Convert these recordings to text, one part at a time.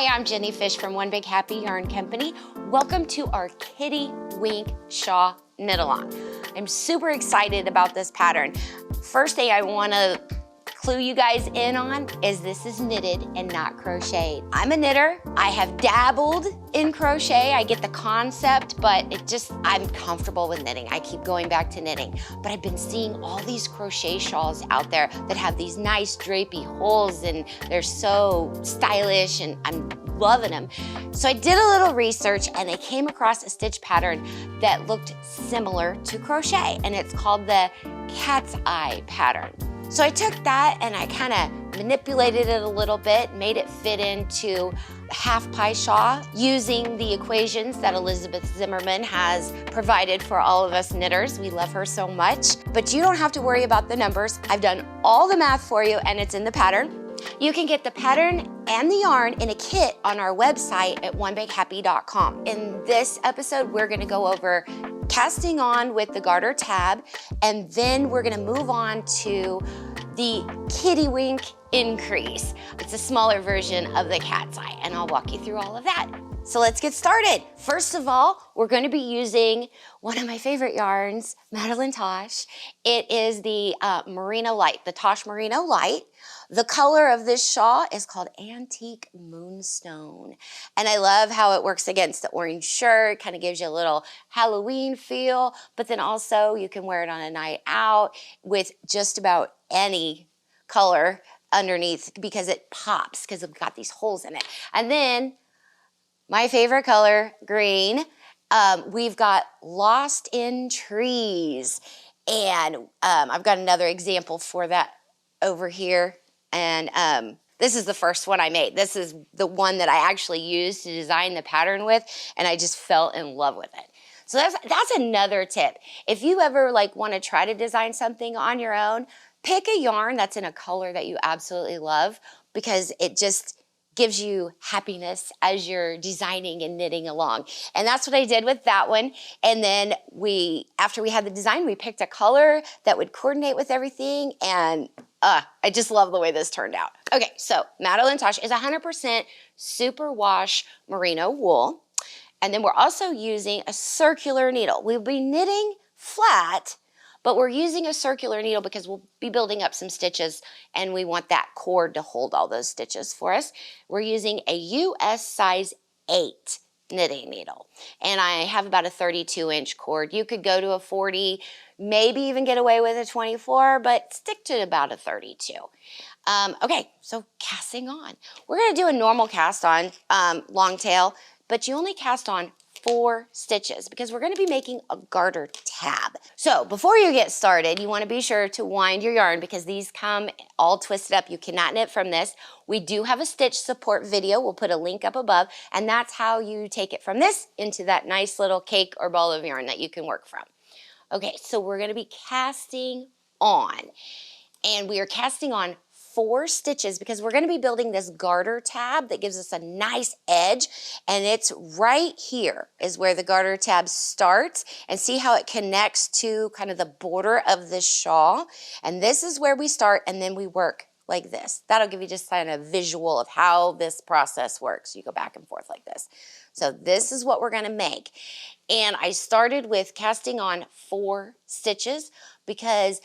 Hi, I'm Jenny Fish from One Big Happy Yarn Company. Welcome to our Kitty Wink Shawl Knit Along. I'm super excited about this pattern. First thing I want to clue you guys in on is this is knitted and not crocheted. I'm a knitter. I have dabbled in crochet. I get the concept, but I'm comfortable with knitting. I keep going back to knitting. But I've been seeing all these crochet shawls out there that have these nice drapey holes and they're so stylish and I'm loving them. So I did a little research and I came across a stitch pattern that looked similar to crochet, and it's called the cat's eye pattern. So I took that and I kind of manipulated it a little bit, made it fit into half pie shawl using the equations that Elizabeth Zimmerman has provided for all of us knitters. We love her so much, but you don't have to worry about the numbers. I've done all the math for you and it's in the pattern. You can get the pattern and the yarn in a kit on our website at onebighappy.com. In this episode, we're gonna go over casting on with the Garter Tab, and then we're gonna move on to the Kitty Wink increase. It's a smaller version of the cat's eye, and I'll walk you through all of that. So let's get started. First of all, we're going to be using one of my favorite yarns, Madeline Tosh. It is the Merino Light, the Tosh Merino Light. The color of this shawl is called Antique Moonstone. And I love how it works against the orange shirt, kind of gives you a little Halloween feel, but then also you can wear it on a night out with just about any color underneath because it pops because it's got these holes in it. And then my favorite color, green, we've got Lost in Trees. And I've got another example for that over here. And this is the first one I made. This is the one that I actually used to design the pattern with, and I just fell in love with it. So that's another tip. If you ever want to try to design something on your own, pick a yarn that's in a color that you absolutely love because it just gives you happiness as you're designing and knitting along. And that's what I did with that one. And then after we had the design, we picked a color that would coordinate with everything. And I just love the way this turned out. Okay, so Madeline Tosh is 100% superwash merino wool. And then we're also using a circular needle. We'll be knitting flat, but we're using a circular needle because we'll be building up some stitches and we want that cord to hold all those stitches for us. We're using a US size 8 knitting needle. And I have about a 32-inch cord. You could go to a 40, maybe even get away with a 24, but stick to about a 32. Okay, so casting on. We're gonna do a normal cast on long tail, but you only cast on 4 stitches because we're going to be making a garter tab. So before you get started, you want to be sure to wind your yarn because these come all twisted up. You cannot knit from this. We do have a stitch support video. We'll put a link up above, and that's how you take it from this into that nice little cake or ball of yarn that you can work from. Okay, so we're going to be casting on, and we are casting on 4 stitches because we're going to be building this garter tab that gives us a nice edge, and it's right here is where the garter tab starts, and see how it connects to kind of the border of this shawl. And this is where we start, and then we work like this. That'll give you just kind of a visual of how this process works. You go back and forth like this. So this is what we're going to make. And I started with casting on 4 stitches because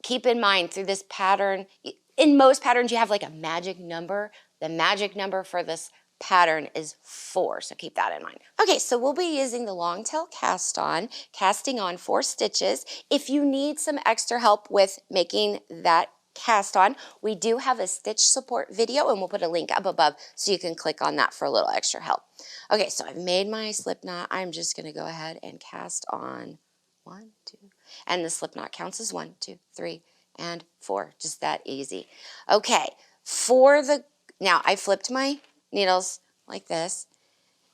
keep in mind through this pattern, in most patterns you have like a magic number. The magic number for this pattern is 4, so keep that in mind. Okay, so we'll be using the long tail casting on 4 stitches. If you need some extra help with making that cast on, we do have a stitch support video, and we'll put a link up above so you can click on that for a little extra help. Okay, so I've made my slip knot. I'm just going to go ahead and cast on 1, 2, and the slip knot counts as 1, 2, 3, and 4, just that easy. Okay, now I flipped my needles like this,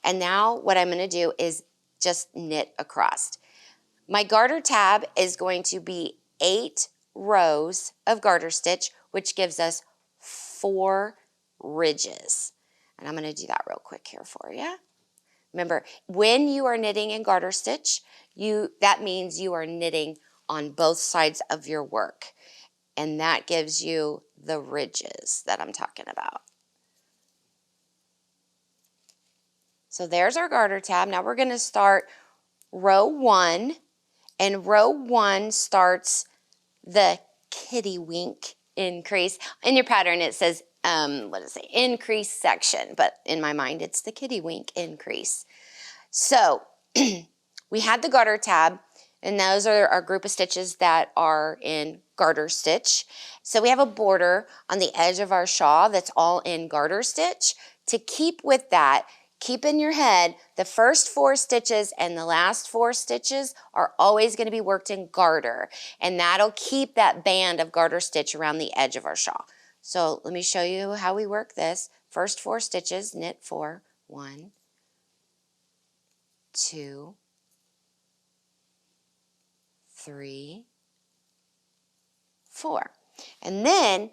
and now what I'm going to do is just knit across. My garter tab is going to be 8 rows of garter stitch, which gives us 4 ridges. And I'm going to do that real quick here for you. Remember, when you are knitting in garter stitch, that means you are knitting on both sides of your work. And that gives you the ridges that I'm talking about. So there's our garter tab. Now we're going to start row 1, and row 1 starts the kitty wink increase. In your pattern it says, what does it say? Increase section, but in my mind it's the kitty wink increase. So we had the garter tab, and those are our group of stitches that are in garter stitch. So we have a border on the edge of our shawl that's all in garter stitch. To keep with that, keep in your head the first 4 stitches and the last 4 stitches are always going to be worked in garter, and that'll keep that band of garter stitch around the edge of our shawl. So let me show you how we work this. First 4 stitches, knit 4, 1, 2, 3, 4. And then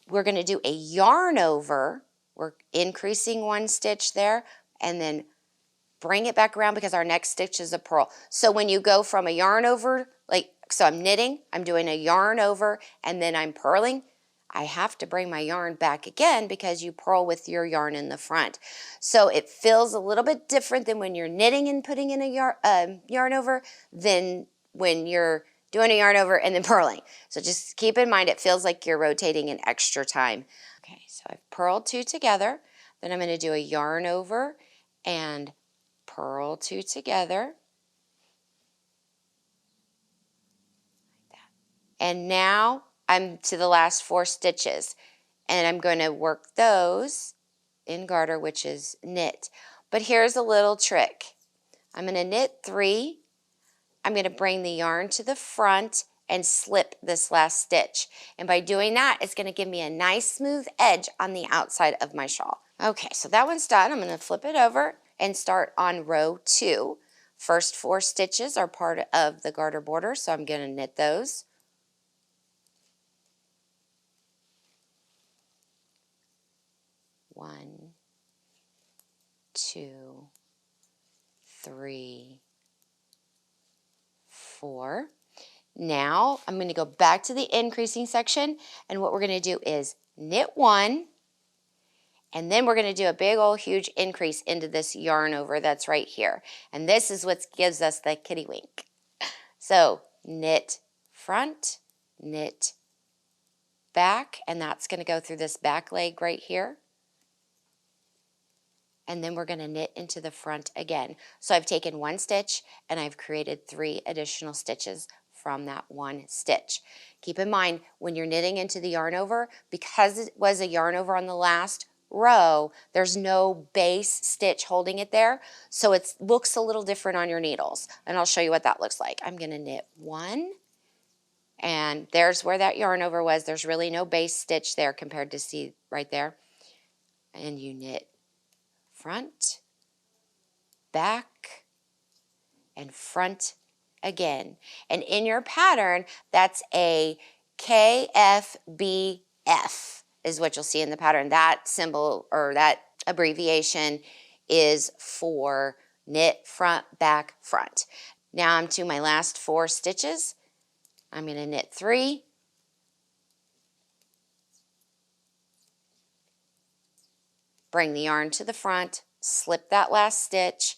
we're going to do a yarn over. We're increasing 1 stitch there, and then bring it back around because our next stitch is a purl. So when you go from a yarn over, so I'm knitting, I'm doing a yarn over, and then I'm purling, I have to bring my yarn back again because you purl with your yarn in the front. So it feels a little bit different than when you're knitting and putting in a yarn over than when you're doing a yarn over and then purling. So just keep in mind it feels like you're rotating an extra time. Okay, so I've purled 2 together. Then I'm going to do a yarn over and purl 2 together. Like that. And now I'm to the last 4 stitches, and I'm going to work those in garter, which is knit. But here's a little trick. I'm going to knit 3. I'm going to bring the yarn to the front and slip this last stitch. And by doing that, it's going to give me a nice smooth edge on the outside of my shawl. Okay, so that one's done. I'm going to flip it over and start on row 2. First 4 stitches are part of the garter border, so I'm going to knit those. One, 2, 3, 4. Now I'm going to go back to the increasing section, and what we're going to do is knit 1, and then we're going to do a big old huge increase into this yarn over that's right here. And this is what gives us the kitty wink. So knit front, knit back, and that's going to go through this back leg right here. And then we're going to knit into the front again. So I've taken 1 stitch and I've created 3 additional stitches from that 1 stitch. Keep in mind when you're knitting into the yarn over, because it was a yarn over on the last row, there's no base stitch holding it there, so it looks a little different on your needles, and I'll show you what that looks like. I'm going to knit 1, and there's where that yarn over was. There's really no base stitch there compared to see right there, and you knit front, back, and front again. And in your pattern, that's a kfbf is what you'll see in the pattern. That symbol or that abbreviation is for knit front, back, front. Now I'm to my last 4 stitches. I'm going to knit 3, bring the yarn to the front, slip that last stitch,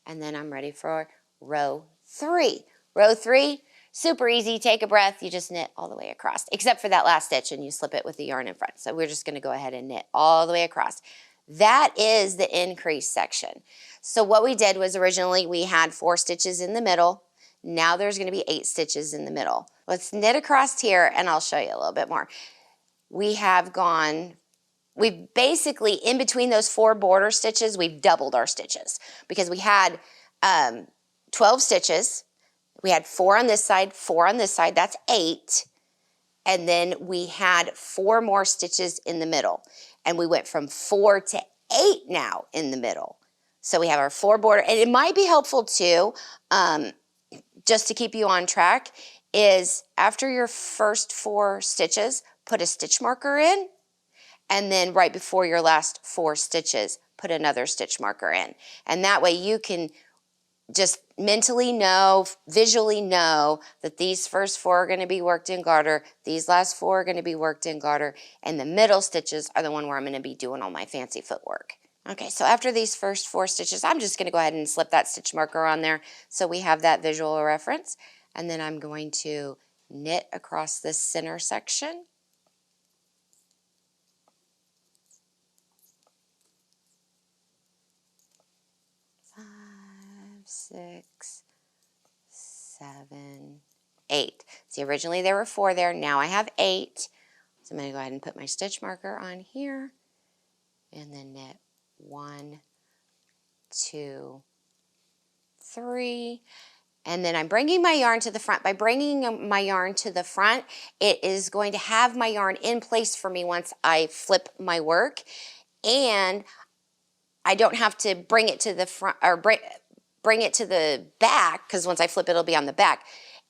and then I'm ready for row 3. Row 3, super easy, take a breath, you just knit all the way across, except for that last stitch and you slip it with the yarn in front. So we're just going to go ahead and knit all the way across. That is the increase section. So what we did was originally we had 4 stitches in the middle. Now there's going to be 8 stitches in the middle. Let's knit across here and I'll show you a little bit more. We've basically, in between those 4 border stitches, we've doubled our stitches because we had 12 stitches. We had 4 on this side, 4 on this side, that's 8. And then we had 4 more stitches in the middle. And we went from 4 to 8 now in the middle. So we have our 4 border, and it might be helpful too, just to keep you on track, is after your first 4 stitches, put a stitch marker in, and then right before your last 4 stitches, put another stitch marker in. And that way you can just mentally know, visually know that these first 4 are going to be worked in garter, these last 4 are going to be worked in garter, and the middle stitches are the one where I'm going to be doing all my fancy footwork. Okay, so after these first 4 stitches, I'm just going to go ahead and slip that stitch marker on there so we have that visual reference. And then I'm going to knit across this center section. 5, 6, 7, 8. See, originally there were 4 there. Now I have 8. So I'm going to go ahead and put my stitch marker on here and then knit 1, 2, 3. And then I'm bringing my yarn to the front. By bringing my yarn to the front, it is going to have my yarn in place for me once I flip my work. And I don't have to bring it to the front or bring it to the back, because once I flip it, it'll be on the back,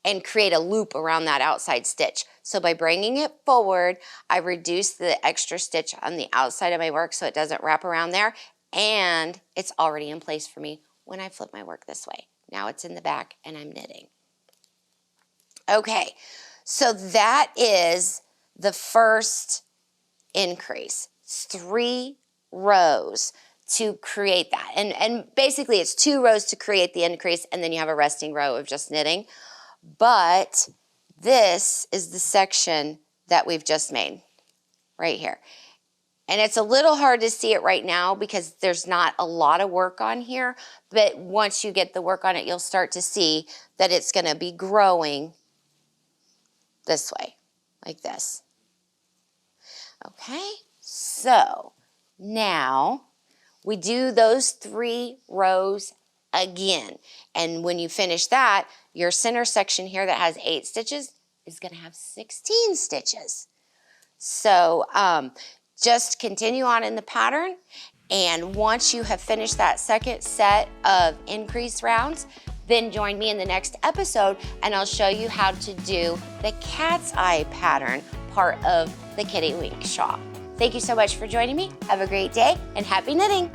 and create a loop around that outside stitch. So by bringing it forward, I reduce the extra stitch on the outside of my work so it doesn't wrap around there, and it's already in place for me when I flip my work this way. Now it's in the back and I'm knitting. Okay, so that is the first increase. It's 3 rows to create that. And basically it's 2 rows to create the increase, and then you have a resting row of just knitting. But this is the section that we've just made right here. And it's a little hard to see it right now because there's not a lot of work on here, but once you get the work on it, you'll start to see that it's going to be growing this way, like this. Okay, so now we do those 3 rows again. And when you finish that, your center section here that has 8 stitches is going to have 16 stitches. So just continue on in the pattern, and once you have finished that second set of increase rounds, then join me in the next episode and I'll show you how to do the cat's eye pattern, part of the Kitty Wink Shawl. Thank you so much for joining me. Have a great day and happy knitting.